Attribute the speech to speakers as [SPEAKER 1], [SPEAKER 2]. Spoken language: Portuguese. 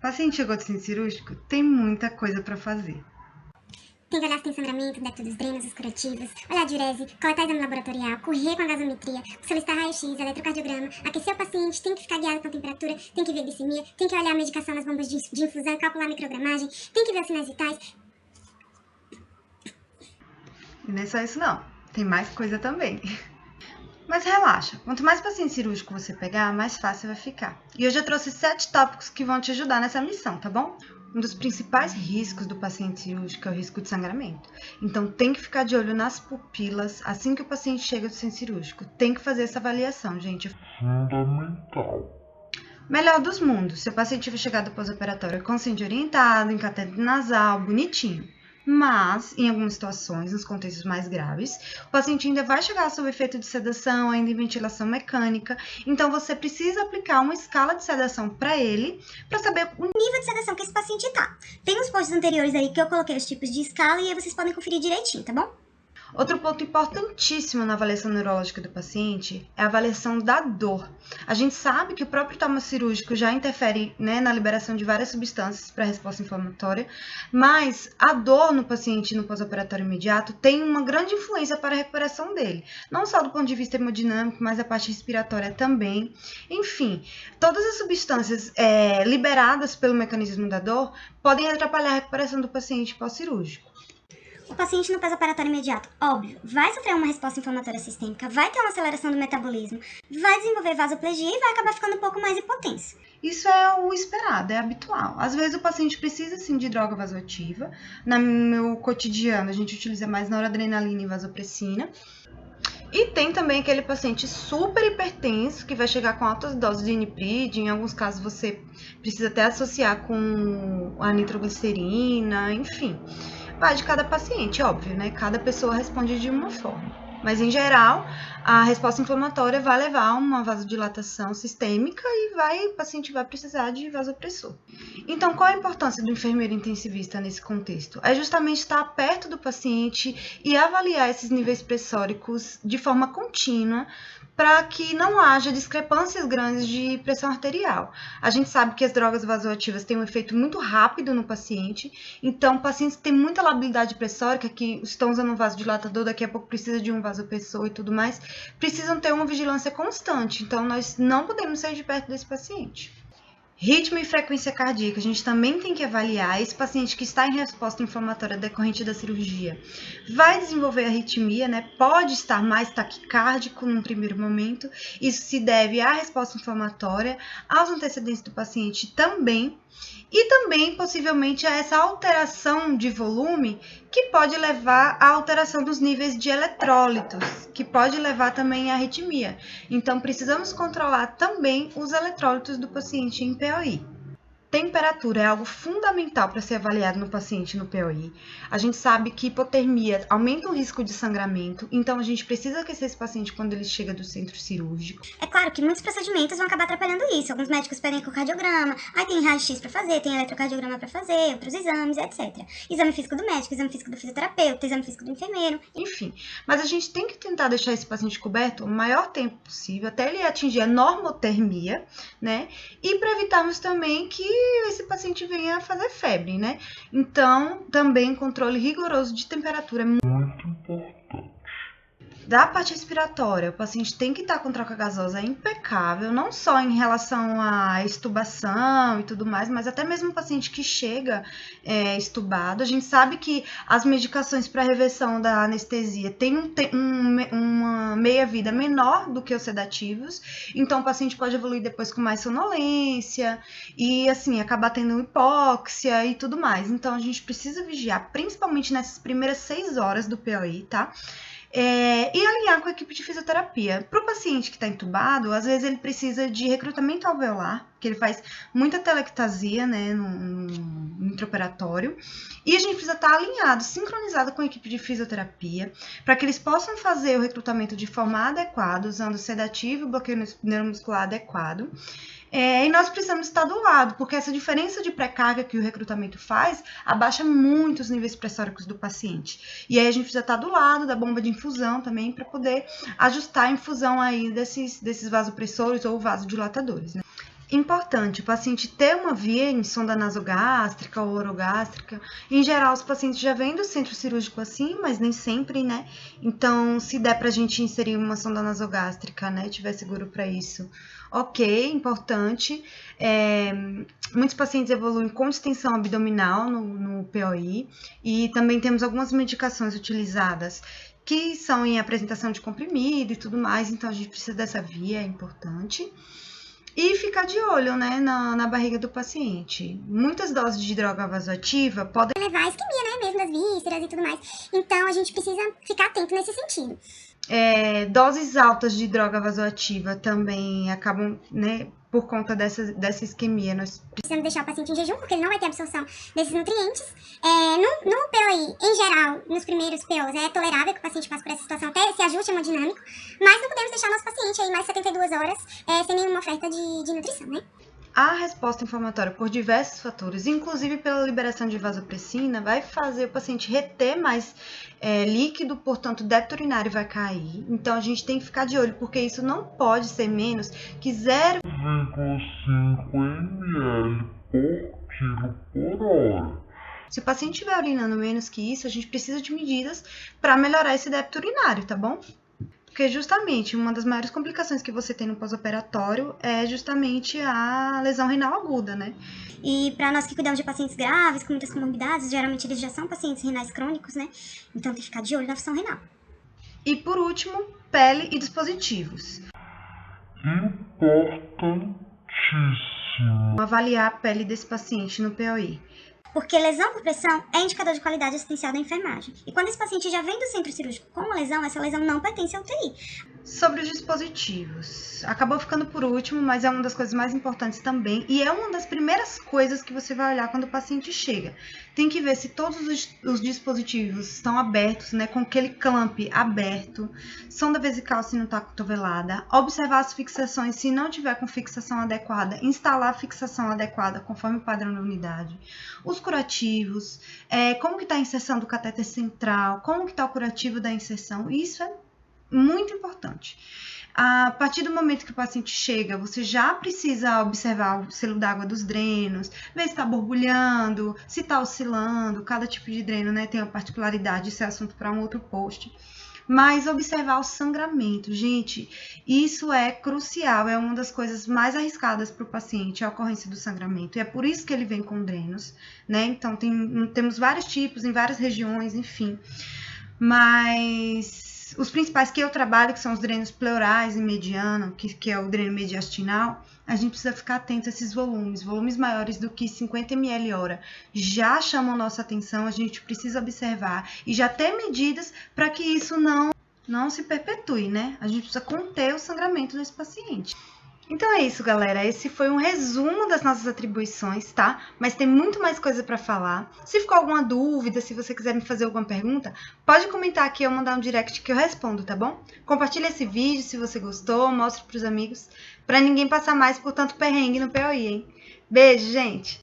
[SPEAKER 1] Paciente chegou do centro cirúrgico, tem muita coisa para fazer.
[SPEAKER 2] Tem que olhar se tem sangramento, débito dos drenos, os curativos, olhar a diurese, coletar exame laboratorial, correr com a gasometria, solicitar raio-x, eletrocardiograma, aquecer o paciente, tem que ficar guiado com a temperatura, tem que ver a glicemia, tem que olhar a medicação nas bombas de infusão, calcular a microgramagem, tem que ver os sinais vitais.
[SPEAKER 1] E não é só isso não, tem mais coisa também. Mas relaxa, quanto mais paciente cirúrgico você pegar, mais fácil vai ficar. E hoje eu trouxe 7 tópicos que vão te ajudar nessa missão, tá bom? Um dos principais riscos do paciente cirúrgico é o risco de sangramento. Então tem que ficar de olho nas pupilas assim que o paciente chega do centro cirúrgico. Tem que fazer essa avaliação, gente.
[SPEAKER 3] Fundamental.
[SPEAKER 1] Melhor dos mundos, seu paciente vai chegar do pós-operatório consciente orientado, em catéter nasal, bonitinho. Mas, em algumas situações, nos contextos mais graves, o paciente ainda vai chegar sob efeito de sedação, ainda em ventilação mecânica. Então, você precisa aplicar uma escala de sedação para ele, para saber o
[SPEAKER 2] Nível de sedação que esse paciente tá. Tem uns posts anteriores aí que eu coloquei os tipos de escala e aí vocês podem conferir direitinho, tá bom?
[SPEAKER 1] Outro ponto importantíssimo na avaliação neurológica do paciente é a avaliação da dor. A gente sabe que o próprio trauma cirúrgico já interfere, na liberação de várias substâncias para a resposta inflamatória, mas a dor no paciente no pós-operatório imediato tem uma grande influência para a recuperação dele, não só do ponto de vista hemodinâmico, mas a parte respiratória também. Enfim, todas as substâncias liberadas pelo mecanismo da dor podem atrapalhar a recuperação do paciente pós-cirúrgico.
[SPEAKER 2] O paciente no pós-operatório imediato, óbvio, vai sofrer uma resposta inflamatória sistêmica, vai ter uma aceleração do metabolismo, vai desenvolver vasoplegia e vai acabar ficando um pouco mais hipotenso.
[SPEAKER 1] Isso é o esperado, é habitual. Às vezes o paciente precisa sim de droga vasoativa. No meu cotidiano a gente utiliza mais noradrenalina e vasopressina. E tem também aquele paciente super hipertenso que vai chegar com altas doses de niprid. Em alguns casos você precisa até associar com a nitroglicerina, enfim. Vai de cada paciente, óbvio, né? Cada pessoa responde de uma forma. Mas, em geral, a resposta inflamatória vai levar a uma vasodilatação sistêmica e o paciente vai precisar de vasopressor. Então, qual a importância do enfermeiro intensivista nesse contexto? É justamente estar perto do paciente e avaliar esses níveis pressóricos de forma contínua, para que não haja discrepâncias grandes de pressão arterial. A gente sabe que as drogas vasoativas têm um efeito muito rápido no paciente, então pacientes que têm muita labilidade pressórica, que estão usando um vasodilatador, daqui a pouco precisa de um vasopressor e tudo mais, precisam ter uma vigilância constante, então nós não podemos sair de perto desse paciente. Ritmo e frequência cardíaca, a gente também tem que avaliar. Esse paciente que está em resposta inflamatória decorrente da cirurgia vai desenvolver arritmia, Pode estar mais taquicárdico num primeiro momento. Isso se deve à resposta inflamatória, aos antecedentes do paciente também. E também, possivelmente, a essa alteração de volume que pode levar à alteração dos níveis de eletrólitos, que pode levar também à arritmia. Então, precisamos controlar também os eletrólitos do paciente em POI. Temperatura é algo fundamental para ser avaliado no paciente no POI. A gente sabe que hipotermia aumenta o risco de sangramento, então a gente precisa aquecer esse paciente quando ele chega do centro cirúrgico.
[SPEAKER 2] É claro que muitos procedimentos vão acabar atrapalhando isso. Alguns médicos pedem ecocardiograma, aí tem raio-x para fazer, tem eletrocardiograma para fazer, outros exames, etc. Exame físico do médico, exame físico do fisioterapeuta, exame físico do enfermeiro.
[SPEAKER 1] Enfim, mas a gente tem que tentar deixar esse paciente coberto o maior tempo possível, até ele atingir a normotermia, E para evitarmos também que esse paciente venha a fazer febre, Então, também controle rigoroso de temperatura é muito
[SPEAKER 3] importante.
[SPEAKER 1] Da parte respiratória, o paciente tem que estar com troca gasosa impecável, não só em relação à extubação e tudo mais, mas até mesmo o paciente que chega extubado. A gente sabe que as medicações para reversão da anestesia têm uma meia-vida menor do que os sedativos, então o paciente pode evoluir depois com mais sonolência e, assim, acabar tendo hipóxia e tudo mais. Então, a gente precisa vigiar, principalmente nessas primeiras 6 horas do POI, tá? E alinhar com a equipe de fisioterapia. Para o paciente que está entubado, às vezes ele precisa de recrutamento alveolar, porque ele faz muita telectasia, no intraoperatório, e a gente precisa estar alinhado, sincronizado com a equipe de fisioterapia, para que eles possam fazer o recrutamento de forma adequada, usando sedativo e bloqueio neuromuscular adequado. E nós precisamos estar do lado, porque essa diferença de pré-carga que o recrutamento faz abaixa muito os níveis pressóricos do paciente. E aí a gente precisa estar do lado da bomba de infusão também para poder ajustar a infusão aí desses vasopressores ou vasodilatadores, Importante, o paciente ter uma via em sonda nasogástrica ou orogástrica. Em geral, os pacientes já vêm do centro cirúrgico assim, mas nem sempre, né? Então, se der pra gente inserir uma sonda nasogástrica, né? Tiver seguro para isso, ok, importante. Muitos pacientes evoluem com distensão abdominal no POI e também temos algumas medicações utilizadas que são em apresentação de comprimido e tudo mais, então a gente precisa dessa via, é importante. E ficar de olho, né, na barriga do paciente. Muitas doses de droga vasoativa podem
[SPEAKER 2] levar a isquemia, né, mesmo das vísceras e tudo mais. Então, a gente precisa ficar atento nesse sentido.
[SPEAKER 1] Doses altas de droga vasoativa também acabam, né, por conta dessa isquemia. Nós
[SPEAKER 2] precisamos deixar o paciente em jejum, porque ele não vai ter absorção desses nutrientes. No POI, em geral, nos primeiros POs, é tolerável que o paciente passe por essa situação, até se ajuste hemodinâmico, mas não podemos deixar nosso paciente aí mais 72 horas sem nenhuma oferta de nutrição, né?
[SPEAKER 1] A resposta inflamatória por diversos fatores, inclusive pela liberação de vasopressina, vai fazer o paciente reter mais líquido, portanto, o débito urinário vai cair. Então, a gente tem que ficar de olho, porque isso não pode ser menos que 0,5
[SPEAKER 3] ml por quilo por hora.
[SPEAKER 1] Se o paciente estiver urinando menos que isso, a gente precisa de medidas para melhorar esse débito urinário, tá bom? Porque justamente uma das maiores complicações que você tem no pós-operatório é justamente a lesão renal aguda, né?
[SPEAKER 2] E para nós que cuidamos de pacientes graves, com muitas comorbidades, geralmente eles já são pacientes renais crônicos, né? Então tem que ficar de olho na função renal.
[SPEAKER 1] E por último, pele e dispositivos.
[SPEAKER 3] Importantíssimo.
[SPEAKER 1] Avaliar a pele desse paciente no POI.
[SPEAKER 2] Porque lesão por pressão é indicador de qualidade assistencial da enfermagem. E quando esse paciente já vem do centro cirúrgico com uma lesão, essa lesão não pertence ao UTI.
[SPEAKER 1] Sobre os dispositivos. Acabou ficando por último, mas é uma das coisas mais importantes também. E é uma das primeiras coisas que você vai olhar quando o paciente chega. Tem que ver se todos os dispositivos estão abertos, né, com aquele clamp aberto. Sonda vesical se não está cotovelada. Observar as fixações, se não tiver com fixação adequada, instalar a fixação adequada conforme o padrão da unidade. Os curativos, como que está a inserção do catéter central, como que está o curativo da inserção. Isso é muito importante. A partir do momento que o paciente chega, você já precisa observar o selo d'água dos drenos, ver se está borbulhando, se está oscilando. Cada tipo de dreno, né, tem uma particularidade, isso é assunto para um outro post. Mas observar o sangramento, gente, isso é crucial, é uma das coisas mais arriscadas para o paciente, a ocorrência do sangramento. E é por isso que ele vem com drenos, né? Então, temos vários tipos em várias regiões, enfim. Mas os principais que eu trabalho, que são os drenos pleurais e mediano, que é o dreno mediastinal, a gente precisa ficar atento a esses volumes maiores do que 50 ml hora. Já chamam nossa atenção, a gente precisa observar e já ter medidas para que isso não se perpetue, né? A gente precisa conter o sangramento desse paciente. Então é isso, galera. Esse foi um resumo das nossas atribuições, tá? Mas tem muito mais coisa para falar. Se ficou alguma dúvida, se você quiser me fazer alguma pergunta, pode comentar aqui ou mandar um direct que eu respondo, tá bom? Compartilha esse vídeo se você gostou, mostre pros amigos, para ninguém passar mais por tanto perrengue no POI, hein? Beijo, gente!